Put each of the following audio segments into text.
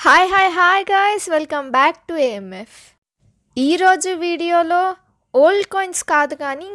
Hi guys, welcome back to AMF. ఈరోజు వీడియోలో old coins కాదు కానీ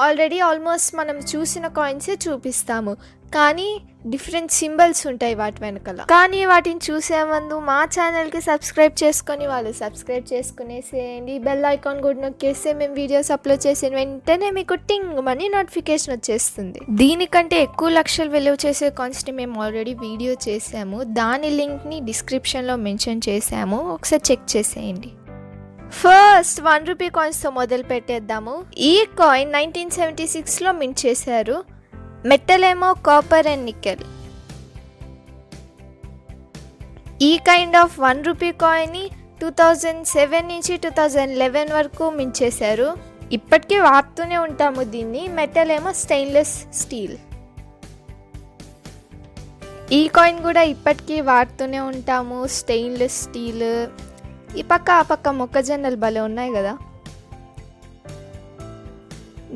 ఆల్రెడీ ఆల్మోస్ట్ మనం చూసిన కాయిన్సే చూపిస్తాము. కానీ డిఫరెంట్ సింబల్స్ ఉంటాయి వాటి వెనకాల. కానీ వాటిని చూసే ముందు మా ఛానల్కి సబ్స్క్రైబ్ చేసుకొని వాళ్ళు సబ్స్క్రైబ్ చేసుకునేసేయండి. బెల్ ఐకాన్ కూడా నొక్కేస్తే మేము వీడియోస్ అప్లోడ్ చేసిన వెంటనే మీకు టింగ్ మనీ నోటిఫికేషన్ వచ్చేస్తుంది. దీనికంటే ఎక్కువ లక్షలు విలువ చేసే కాయిన్స్ని మేము ఆల్రెడీ వీడియో చేసాము. దాని లింక్ని డిస్క్రిప్షన్లో మెన్షన్ చేసాము, ఒకసారి చెక్ చేసేయండి. ఫస్ట్ 1 రూపీ కాయిన్స్తో మొదలు పెట్టేద్దాము. ఈ కాయిన్ 1976లో మింట్ చేశారు. మెటల్ ఏమో కాపర్ అండ్ నికెల్. ఈ కైండ్ ఆఫ్ 1 రూపీ కాయిన్ని 2007 నుంచి 2011 వరకు మింట్ చేశారు. ఇప్పటికీ వాడుతూనే ఉంటాము దీన్ని. మెటల్ ఏమో స్టెయిన్లెస్ స్టీల్. ఈ కాయిన్ కూడా ఇప్పటికీ వాడుతూనే ఉంటాము, స్టెయిన్లెస్ స్టీల్. ఈ పక్క ఆ పక్క మొక్కజొన్నలు భలే ఉన్నాయి కదా.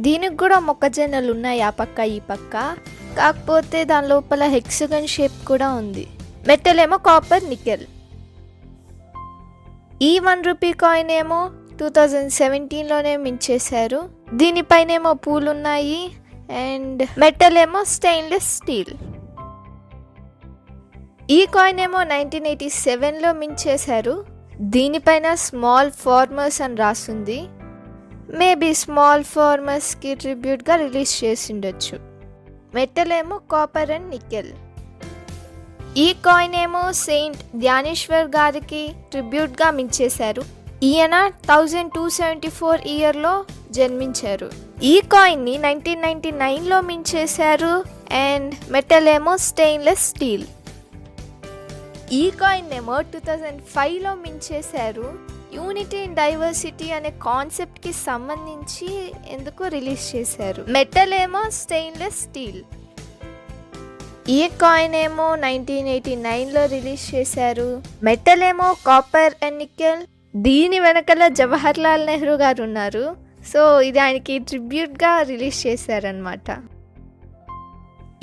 దీనికి కూడా మొక్కజొన్నలు ఉన్నాయి ఆ పక్క ఈ పక్క, కాకపోతే దాని లోపల హెక్సగన్ షేప్ కూడా ఉంది. మెటల్ ఏమో కాపర్ నికెల్. ఈ 1 రూపీ కాయిన్ ఏమో 2017లోనే మింట్ చేశారు. దీనిపైన ఏమో పూలు ఉన్నాయి అండ్ మెటల్ ఏమో స్టెయిన్లెస్ స్టీల్. ఈ కాయిన్ ఏమో 1987లో మింట్ చేశారు. దీనిపైన స్మాల్ ఫార్మర్స్ అని రాస్తుంది. మేబీ స్మాల్ ఫార్మర్స్కి ట్రిబ్యూట్గా రిలీజ్ చేసి ఉండొచ్చు. మెటల్ ఏమో కాపర్ అండ్ నికెల్. ఈ కాయిన్ ఏమో సెయింట్ ధ్యానేశ్వర్ గారికి ట్రిబ్యూట్గా మింట్ చేశారు. ఈయన 1274 ఇయర్లో జన్మించారు. ఈ కాయిన్ని 1999లో మింట్ చేశారు అండ్ మెటల్ ఏమో స్టెయిన్లెస్ స్టీల్. ఈ కాయిన్ ఏమో 2005లో మింట్ చేశారు. యూనిటీ ఇన్ డైవర్సిటీ అనే కాన్సెప్ట్కి సంబంధించి ఎందుకో రిలీజ్ చేశారు. మెటల్ ఏమో స్టెయిన్లెస్ స్టీల్. ఈ కాయిన్ ఏమో 1989లో రిలీజ్ చేశారు. మెటల్ ఏమో కాపర్ అండ్ నికెల్. దీని వెనకాల జవహర్లాల్ నెహ్రూ గారు ఉన్నారు. సో ఇది ఆయనకి ట్రిబ్యూట్గా రిలీజ్ చేశారనమాట.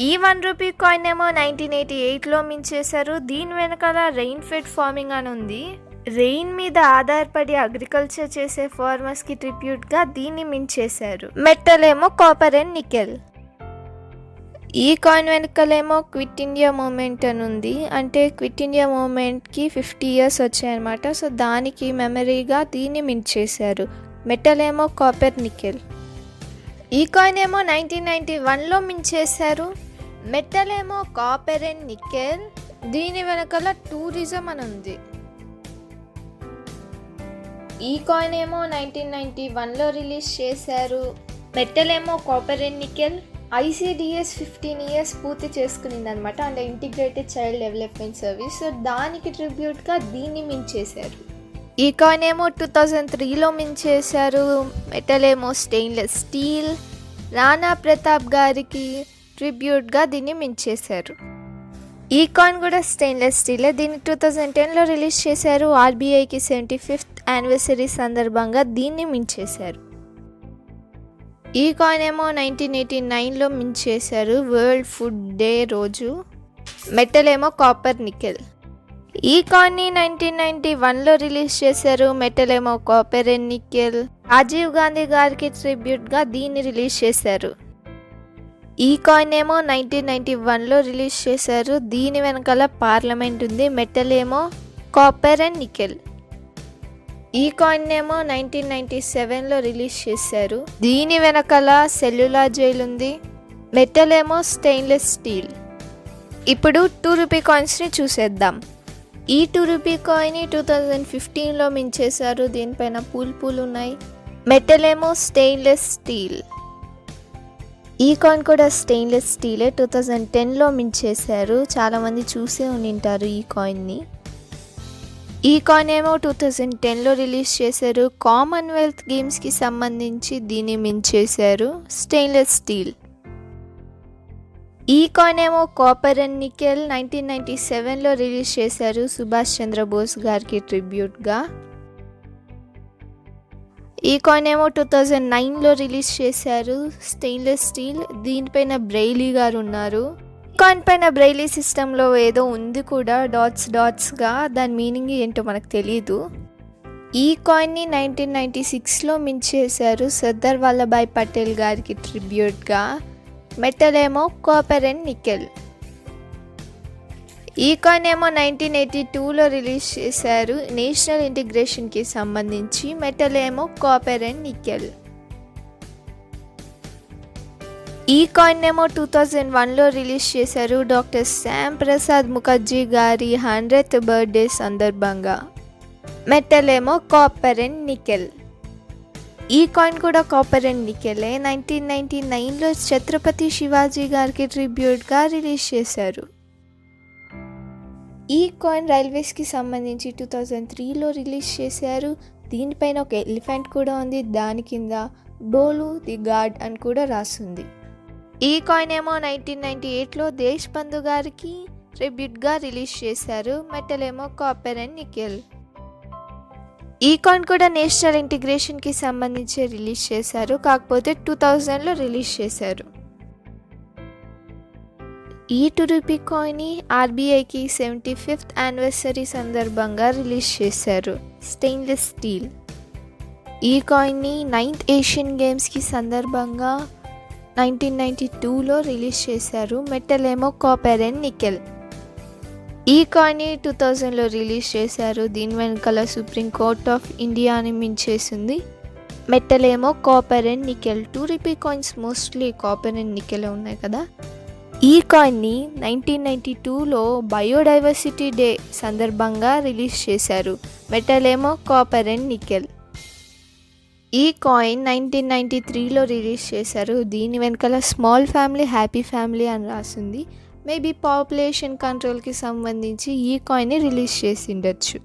ఈ 1 రూపీ కాయిన్ ఏమో 1988లో మింట్ చేశారు. దీని వెనకాల రెయిన్ ఫెడ్ ఫార్మింగ్ అని ఉంది. రెయిన్ మీద ఆధారపడి అగ్రికల్చర్ చేసే ఫార్మర్స్కి ట్రిబ్యూట్గా దీన్ని మింట్ చేశారు. మెటల్ ఏమో కాపర్ అండ్ నికెల్. ఈ కాయిన్ వెనకాలేమో క్విట్ ఇండియా మూమెంట్ అని ఉంది. అంటే క్విట్ ఇండియా మూమెంట్కి 50 years వచ్చాయన్నమాట. సో దానికి మెమరీగా దీన్ని మింట్ చేశారు. మెటల్ ఏమో కాపర్ నికెల్. ఈ కాయిన్ ఏమో 1991లో మింట్ చేశారు. మెటల్ ఏమో కాపర్ అండ్ నికెల్. దీని వెనకాల టూరిజం అని ఉంది. ఈ కాయిన్ ఏమో 1991లో రిలీజ్ చేశారు. మెటల్ ఏమో copper and nickel. ICDS 15 years పూర్తి చేసుకునింది అనమాట, అంటే integrated child development service. So దానికి ట్రిబ్యూట్గా దీన్ని మింట్ చేశారు. ఈ కాయిన్ ఏమో 2003లో మింట్ చేశారు. మెటల్ ఏమో స్టెయిన్లెస్ స్టీల్. రాణా ప్రతాప్ గారికి ట్రిబ్యూట్గా దీన్ని మింట్ చేశారు. ఈ కాయిన్ కూడా స్టెయిన్లెస్ స్టీలే. దీన్ని 2010లో రిలీజ్ చేశారు. RBIకి 75th యానివర్సరీ సందర్భంగా దీన్ని మింట్ చేశారు. ఈ కాయిన్ ఏమో 1989లో మింట్ చేశారు, వరల్డ్ ఫుడ్ డే రోజు. మెటల్ ఏమో కాపర్ నికెల్. ఈ కాయిన్ని 1991లో రిలీజ్ చేశారు. మెటల్ ఏమో copper and nickel. Rajiv Gandhi గారికి ట్రిబ్యూట్గా దీన్ని రిలీజ్ చేశారు. ఈ కాయిన్ ఏమో 1991లో రిలీజ్ చేశారు. దీని వెనకాల పార్లమెంట్ ఉంది. మెటల్ ఏమో కాపర్ అండ్ నికెల్. ఈ కాయిన్ ఏమో 1997లో రిలీజ్ చేశారు. దీని వెనకాల సెల్యులార్ జైల్ ఉంది. మెటల్ ఏమో స్టెయిన్లెస్ స్టీల్. ఇప్పుడు 2 రూపీ కాయిన్స్ని చూసేద్దాం. ఈ 2 రూపీ కాయిన్ని 2015లో మింట్ చేశారు. దీనిపైన పూలు ఉన్నాయి. మెటల్ ఏమో స్టెయిన్లెస్ స్టీల్. ఈ కాయిన్ కూడా స్టెయిన్లెస్ స్టీలే. 2010లో మింట్ చేశారు. చాలామంది చూసే ఉంటారు ఈ కాయిన్ని. ఈ కాయిన్ ఏమో 2010లో రిలీజ్ చేశారు. కామన్వెల్త్ గేమ్స్కి సంబంధించి దీన్ని మింట్ చేశారు. Stainless steel. ఈ కాయిన్ ఏమో కాపర్ అండ్ నికెల్. 1997లో రిలీజ్ చేశారు సుభాష్ చంద్రబోస్ గారికి ట్రిబ్యూట్గా. ఈ కాయిన్ ఏమో 2009లో రిలీజ్ చేశారు. Stainless steel. దీనిపైన బ్రెయిలీ గారు ఉన్నారు. కాయిన్ పైన బ్రెయిలీ సిస్టంలో ఏదో ఉంది కూడా, డాట్స్గా. దాని మీనింగ్ ఏంటో మనకు తెలియదు. ఈ కాయిన్ని 1996లో మింట్ చేశారు సర్దార్ వల్లభాయ్ పటేల్ గారికి ట్రిబ్యూట్గా. మెటల్ ఏమో కాపర్ అండ్ నికెల్. ఈ కాయిన్ ఏమో 1982లో రిలీజ్ చేశారు నేషనల్ ఇంటిగ్రేషన్కి సంబంధించి. మెటల్ ఏమో కాపర్ అండ్ నికెల్. ఈ కాయిన్ ఏమో 2001లో రిలీజ్ చేశారు డాక్టర్ శ్యామ్ ప్రసాద్ ముఖర్జీ గారి 100th బర్త్డే సందర్భంగా. మెటల్ ఏమో కాపర్ అండ్ నికెల్. ఈ కాయిన్ కూడా కాపర్ అండ్ నికెలే. 1999లో ఛత్రపతి శివాజీ గారికి ట్రిబ్యూట్గా రిలీజ్ చేశారు. ఈ కాయిన్ రైల్వేస్కి సంబంధించి 2003లో రిలీజ్ చేశారు. దీనిపైన ఒక ఎలిఫెంట్ కూడా ఉంది. దాని కింద డోలు ది గాడ్ అని కూడా రాస్తుంది. ఈ కాయిన్ ఏమో 1998లో దేశబంధు గారికి ట్రిబ్యూట్గా రిలీజ్ చేశారు. మెటల్ ఏమో కాపర్ అండ్ నికెల్. ఈ కాయిన్ కూడా నేషనల్ ఇంటిగ్రేషన్కి సంబంధించి రిలీజ్ చేశారు, కాకపోతే 2000లో రిలీజ్ చేశారు. ఈ 2 రూపీ కాయిన్ని ఆర్బీఐకి 75th యానివర్సరీ సందర్భంగా రిలీజ్ చేశారు. Stainless steel. ఈ కాయిన్ని 9th ఏషియన్ గేమ్స్కి సందర్భంగా 1992లో రిలీజ్ చేశారు. మెటల్ ఏమో కాపర్ అండ్ నికెల్. ఈ కాయిన్ని 2000లో రిలీజ్ చేశారు. దీని వెనకాల సుప్రీం కోర్ట్ ఆఫ్ ఇండియా అని మించేసింది. మెటల్ ఏమో copper and nickel. 2 rupee coins mostly copper and nickel ఉన్నాయి కదా. ఈ కాయిన్ని 1992లో బయోడైవర్సిటీ డే సందర్భంగా రిలీజ్ చేశారు. మెటల్ ఏమో కాపర్ అండ్ నికెల్. ఈ కాయిన్ 1993లో రిలీజ్ చేశారు. దీని వెనకాల స్మాల్ ఫ్యామిలీ హ్యాపీ ఫ్యామిలీ అని రాసింది. మేబీ పాపులేషన్ కంట్రోల్కి సంబంధించి ఈ కాయిన్ని రిలీజ్ చేసి ఉండొచ్చు.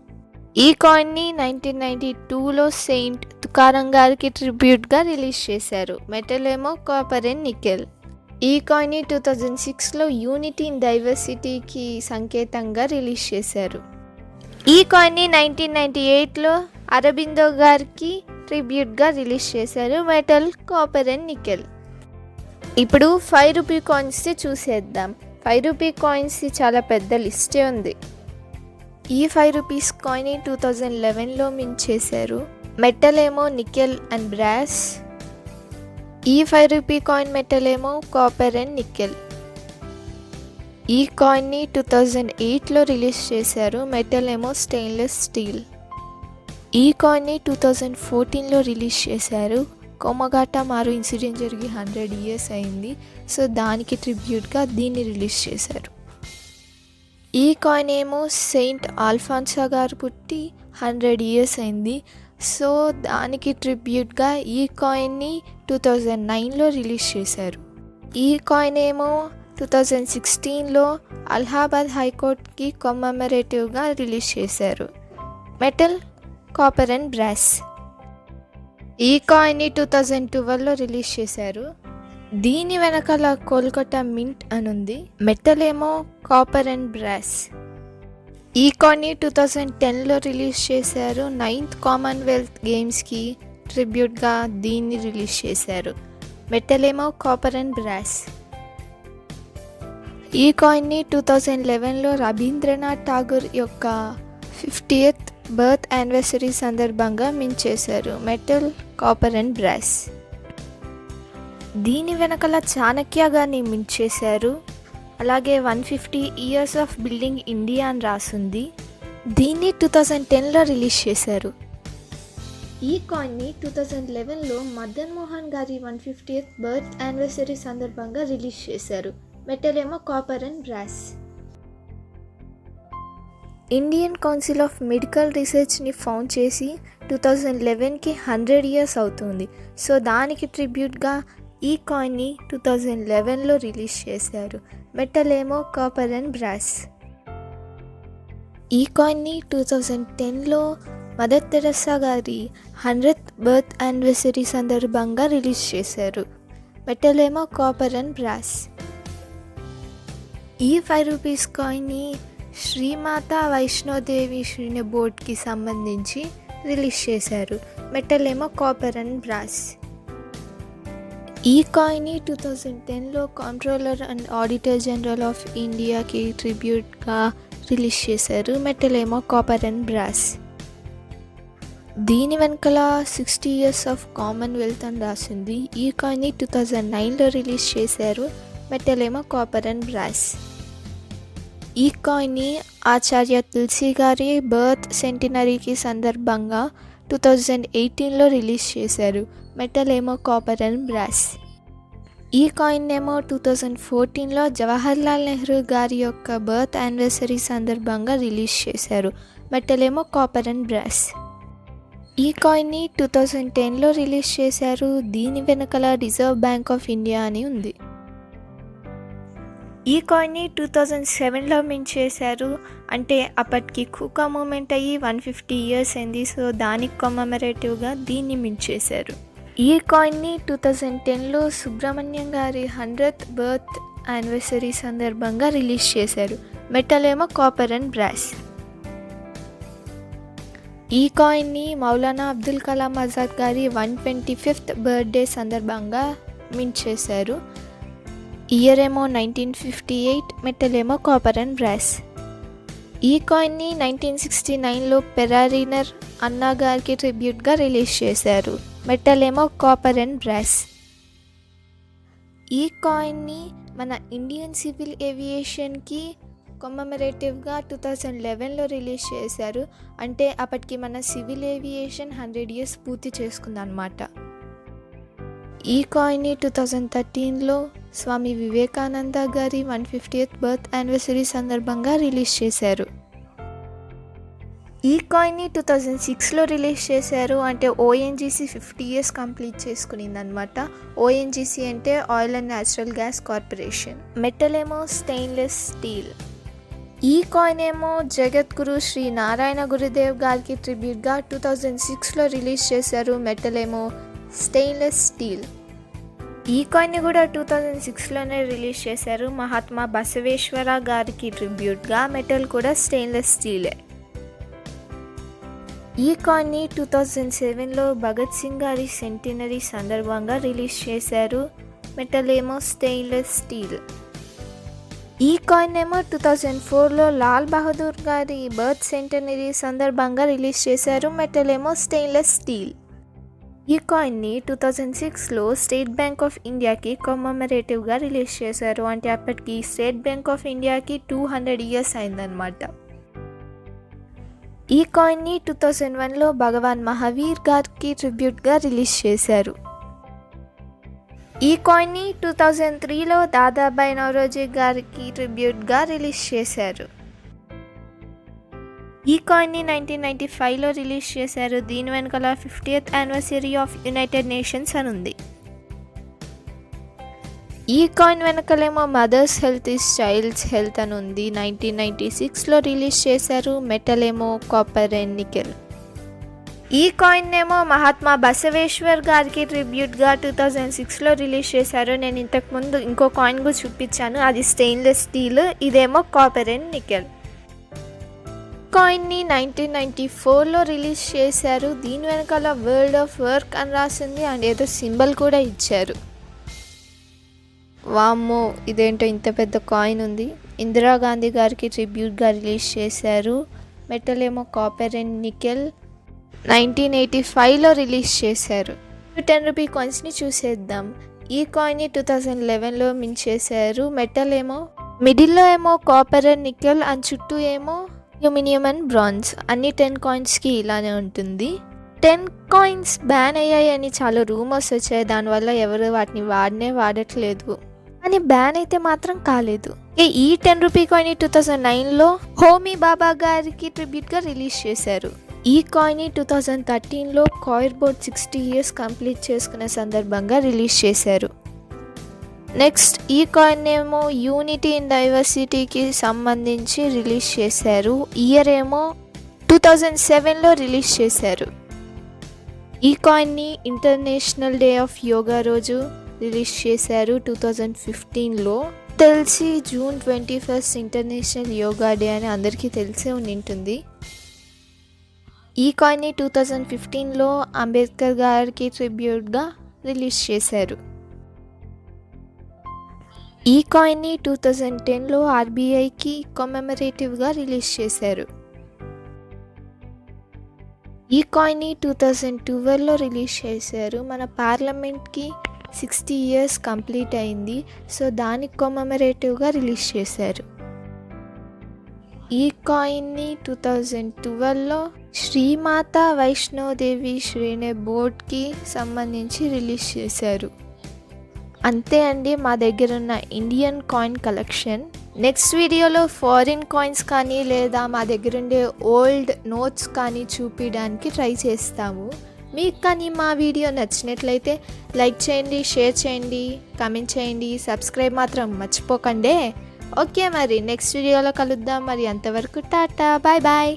ఈ కాయిన్ని 1992లో సెయింట్ తుకారం గారికి ట్రిబ్యూట్గా రిలీజ్ చేశారు. మెటల్ ఏమో కాపర్ అండ్ నికెల్. ఈ కాయిన్ని 2006లో యూనిటీ ఇన్ డైవర్సిటీకి సంకేతంగా రిలీజ్ చేశారు. ఈ కాయిన్ని 1998లో అరబిందో గారికి ట్రిబ్యూట్గా రిలీజ్ చేశారు. Metal copper and nickel. ఇప్పుడు 5 రూపీ కాయిన్స్ని చూసేద్దాం. 5 రూపీ కాయిన్స్ది చాలా పెద్ద లిస్టే ఉంది. ఈ 5 రూపీస్ కాయిన్ని 2011లో మింట్ చేశారు. మెటల్ ఏమో నికెల్ అండ్ బ్రాస్. ఈ 5 రూపీ కాయిన్ మెటల్ ఏమో కాపర్ అండ్ నికెల్. ఈ కాయిన్ని 2008లో రిలీజ్ చేశారు. మెటల్ ఏమో స్టెయిన్లెస్ స్టీల్. ఈ కాయిన్ని 2014లో రిలీజ్ చేశారు. కొమగాట మారు ఇన్సిడెంట్ జరిగి 100 years అయింది. సో దానికి ట్రిబ్యూట్గా దీన్ని రిలీజ్ చేశారు. ఈ కాయిన్ ఏమో సెయింట్ ఆల్ఫాన్సా గారు పుట్టి 100 years అయింది. సో దానికి ట్రిబ్యూట్గా ఈ కాయిన్ని 2009లో రిలీజ్ చేశారు. ఈ కాయిన్ ఏమో 2016లో అలహాబాద్ హైకోర్టుకి కమెమరేటివ్గా రిలీజ్ చేశారు. Metal copper and brass. ఈ కాయిన్ని 2012లో రిలీజ్ చేశారు. దీని వెనకాల కోల్కతా మింట్ అని ఉంది. మెటల్ ఏమో కాపర్ అండ్ బ్రాస్. ఈ కాయిన్ని 2010లో రిలీజ్ చేశారు. 9th కామన్వెల్త్ గేమ్స్కి ట్రిబ్యూట్గా దీన్ని రిలీజ్ చేశారు. మెటల్ ఏమో కాపర్ అండ్ బ్రాస్. ఈ కాయిన్ని 2011లో రవీంద్రనాథ్ ఠాగూర్ యొక్క 50th బర్త్ యానివర్సరీ సందర్భంగా మింట్ చేశారు. Metal copper and brass. దీని వెనకాల చాణక్య గారిని మింట్ చేశారు. అలాగే 150 years ఆఫ్ బిల్డింగ్ ఇండియా అని రాసింది. దీన్ని 2010లో రిలీజ్ చేశారు. ఈ కాయిన్ని 2011లో మదన్ మోహన్ గారి 150th బర్త్ యానివర్సరీ సందర్భంగా రిలీజ్ చేశారు. మెటల్ ఏమో copper and brass. Indian council of medical రీసెర్చ్ని ఫౌండ్ చేసి 2011కి 100 years అవుతుంది. సో దానికి ట్రిబ్యూట్గా ఈ కాయిన్ని 2011లో రిలీజ్ చేశారు. మెటల్ ఏమో కాపర్ అండ్ బ్రాస్. ఈ కాయిన్ని 2010లో మదర్ తెరెసా గారి 100th బర్త్ యానివర్సరీ సందర్భంగా రిలీజ్ చేశారు. మెటల్ ఏమో కాపర్ అండ్ బ్రాస్. ఈ 5 రూపీస్ కాయిన్ని శ్రీమాత వైష్ణోదేవి శ్రీని బోర్డ్కి సంబంధించి రిలీజ్ చేశారు. మెటల్ ఏమో కాపర్ అండ్ బ్రాస్. ఈ కాయిన్ని 2010లో controller and auditor general of ఇండియాకి ట్రిబ్యూట్గా రిలీజ్ చేశారు. మెటల్ ఏమో కాపర్ అండ్ బ్రాస్. దీని వెనకాల 60 years ఆఫ్ కామన్వెల్త్ అని రాసింది. ఈ కాయిన్ని 2009లో రిలీజ్ చేశారు. మెటల్ ఏమో కాపర్ అండ్ బ్రాస్. ఈ కాయిన్ని ఆచార్య తులసి గారి బర్త్ సెంటినరీకి సందర్భంగా 2018లో రిలీజ్ చేశారు. మెటల్ ఏమో కాపర్ అండ్ బ్రాస్. ఈ కాయిన్ ఏమో 2014లో జవహర్లాల్ నెహ్రూ గారి యొక్క బర్త్ యానివర్సరీ సందర్భంగా రిలీజ్ చేశారు. మెటల్ ఏమో కాపర్ అండ్ బ్రాస్. ఈ కాయిన్ని 2010లో రిలీజ్ చేశారు. దీని వెనకాల రిజర్వ్ బ్యాంక్ ఆఫ్ ఇండియా అని ఉంది. ఈ కాయిన్ని 2007లో మింట్ చేశారు. అంటే అప్పటికి కుకా మూమెంట్ అయ్యి 150 years అయింది. సో దానికి కమెమరేటివ్గా దీన్ని మింట్ చేశారు. ఈ కాయిన్ని 2010లో సుబ్రహ్మణ్యం గారి 100th బర్త్ యానివర్సరీ సందర్భంగా రిలీజ్ చేశారు. మెటల్ ఏమో కాపర్ అండ్ బ్రాస్. ఈ కాయిన్ని మౌలానా అబ్దుల్ కలాం ఆజాద్ గారి 125th బర్త్డే సందర్భంగా మింట్ చేశారు. ఇయర్ ఏమో 1958. మెటల్ ఏమో కాపర్ అండ్ బ్రాస్. ఈ కాయిన్ని 1969లో పెరారీనర్ అన్నా గారికి ట్రిబ్యూట్గా రిలీజ్ చేశారు. మెటల్ ఏమో కాపర్ అండ్ బ్రాస్. ఈ కాయిన్ని మన ఇండియన్ సివిల్ ఏవియేషన్కి కమెమరేటివ్గా 2011లో రిలీజ్ చేశారు. అంటే అప్పటికి మన సివిల్ ఏవియేషన్ 100 years పూర్తి చేసుకుందన్నమాట. ఈ కాయిన్ని 2013లో స్వామి వివేకానంద గారి 150th బర్త్ యానివర్సరీ సందర్భంగా రిలీజ్ చేశారు. ఈ కాయిన్ని 2006లో రిలీజ్ చేశారు. అంటే ఓఎన్జీసీ 50 years కంప్లీట్ చేసుకునిందనమాట. ఓఎన్జీసీ అంటే oil and natural gas corporation. Metal ఏమో స్టెయిన్లెస్ స్టీల్. ఈ కాయిన్ ఏమో జగద్గురు శ్రీ నారాయణ గురుదేవ్ గారికి ట్రిబ్యూట్గా 2006లో రిలీజ్ చేశారు. మెటల్ ఏమో స్టెయిన్లెస్ స్టీల్. ఈ కాయిన్ని కూడా 2006లోనే రిలీజ్ చేశారు. మహాత్మా బసవేశ్వర గారికి ట్రిబ్యూట్గా. మెటల్ కూడా స్టెయిన్లెస్ స్టీలే. ఈ కాయిన్ని 2007లో భగత్ సింగ్ గారి సెంటినరీ సందర్భంగా రిలీజ్ చేశారు. మెటల్ ఏమో స్టెయిన్లెస్ స్టీల్. ఈ కాయిన్ ఏమో 2004లో లాల్ బహదూర్ గారి బర్త్ సెంటినరీ సందర్భంగా రిలీజ్ చేశారు. మెటల్ ఏమో స్టెయిన్లెస్ స్టీల్. ఈ కాయిన్ని 2006లో స్టేట్ బ్యాంక్ ఆఫ్ ఇండియాకి కమెమరేటివ్గా రిలీజ్ చేశారు. అంటే అప్పటికి స్టేట్ బ్యాంక్ ఆఫ్ ఇండియాకి 200 years అయిందనమాట. ఈ కాయిన్ని 2001లో భగవాన్ మహావీర్ గారికి ట్రిబ్యూట్గా రిలీజ్ చేశారు. ఈ కాయిన్ని 2003లో దాదాబాయి నౌరోజీ గారికి ట్రిబ్యూట్గా రిలీజ్ చేశారు. ఈ కాయిన్ని 1995లో రిలీజ్ చేశారు. దీని వెనకాల 50th anniversary of United nations అని ఉంది. ఈ కాయిన్ వెనకాలేమో mother's health is child's health అని ఉంది. 1996లో రిలీజ్ చేశారు. మెటల్ ఏమో కాపర్ అండ్ నికెల్. ఈ కాయిన్ ఏమో మహాత్మా బసవేశ్వర్ గారికి ట్రిబ్యూట్గా 2006లో రిలీజ్ చేశారు. నేను ఇంతకుముందు ఇంకో కాయిన్ కూడా చూపించాను, అది స్టెయిన్లెస్ స్టీల్. ఇదేమో కాపర్ అండ్ నికెల్. కాయిన్ని 1994లో రిలీజ్ చేశారు. దీని వెనకాల వరల్డ్ ఆఫ్ వర్క్ అని రాసింది అండ్ ఏదో సింబల్ కూడా ఇచ్చారు. వామ్మో, ఇదేంటో ఇంత పెద్ద కాయిన్ ఉంది. ఇందిరాగాంధీ గారికి ట్రిబ్యూట్గా రిలీజ్ చేశారు. మెటల్ ఏమో కాపర్ అండ్ నికెల్. 1985లో రిలీజ్ చేశారు. 10 రూపీ కాయిన్స్ని చూసేద్దాం. ఈ కాయిన్ని 2011లో మింట్ చేశారు. మెటల్ ఏమో మిడిల్లో ఏమో కాపర్ అండ్ నికెల్ అండ్ చుట్టూ ఏమో అల్యూమినియం అండ్ బ్రాంజ్. అన్ని 10 కాయిన్స్కి ఇలానే ఉంటుంది. 10 కాయిన్స్ బ్యాన్ అయ్యాయని చాలా రూమర్స్ వచ్చాయి. దానివల్ల ఎవరు వాటిని వాడట్లేదు. కానీ బ్యాన్ అయితే మాత్రం కాలేదు. ఈ 10 రూపీ కాయిన్ 2009లో హోమీ బాబా గారికి ట్రిబ్యూట్గా రిలీజ్ చేశారు. ఈ కాయిన్ 2013లో కాయిర్ బోర్డ్ 60 years కంప్లీట్ చేసుకునే సందర్భంగా రిలీజ్ చేశారు. నెక్స్ట్ ఈ కాయిన్ ఏమో యూనిటీ ఇన్ డైవర్సిటీకి సంబంధించి రిలీజ్ చేశారు. ఇయర్ ఏమో 2007లో రిలీజ్ చేశారు. ఈ కాయిన్ని ఇంటర్నేషనల్ డే ఆఫ్ యోగా రోజు రిలీజ్ చేశారు 2015లో. తెలిసి June 21 ఇంటర్నేషనల్ యోగా డే అని అందరికీ తెలిసే ఉంటుంది. ఈ కాయిన్ని 2015లో అంబేద్కర్ గారికి ట్రిబ్యూట్గా రిలీజ్ చేశారు. ఈ కాయిన్ని 2010లో ఆర్బీఐకి కమెమరేటివ్గా రిలీజ్ చేశారు. ఈ కాయిన్ని 2012లో రిలీజ్ చేశారు. మన పార్లమెంట్కి 60 years కంప్లీట్ అయింది. సో దానికి కమెమరేటివ్గా రిలీజ్ చేశారు. ఈ కాయిన్ని 2012లో శ్రీమాత వైష్ణోదేవి శ్రేణి బోర్డ్కి సంబంధించి రిలీజ్ చేశారు. అంతే అండి మా దగ్గర ఉన్న ఇండియన్ కాయిన్ కలెక్షన్. నెక్స్ట్ వీడియోలో ఫారిన్ కాయిన్స్ కానీ లేదా మా దగ్గర ఉండే ఓల్డ్ నోట్స్ కానీ చూపించడానికి ట్రై చేస్తాము. మీకు కానీ మా వీడియో నచ్చినట్లయితే లైక్ చేయండి, షేర్ చేయండి, కామెంట్ చేయండి, సబ్స్క్రైబ్ మాత్రం మర్చిపోకండి. ఓకే మరి నెక్స్ట్ వీడియోలో కలుద్దాం. మరి అంతవరకు టాటా, బాయ్ బాయ్.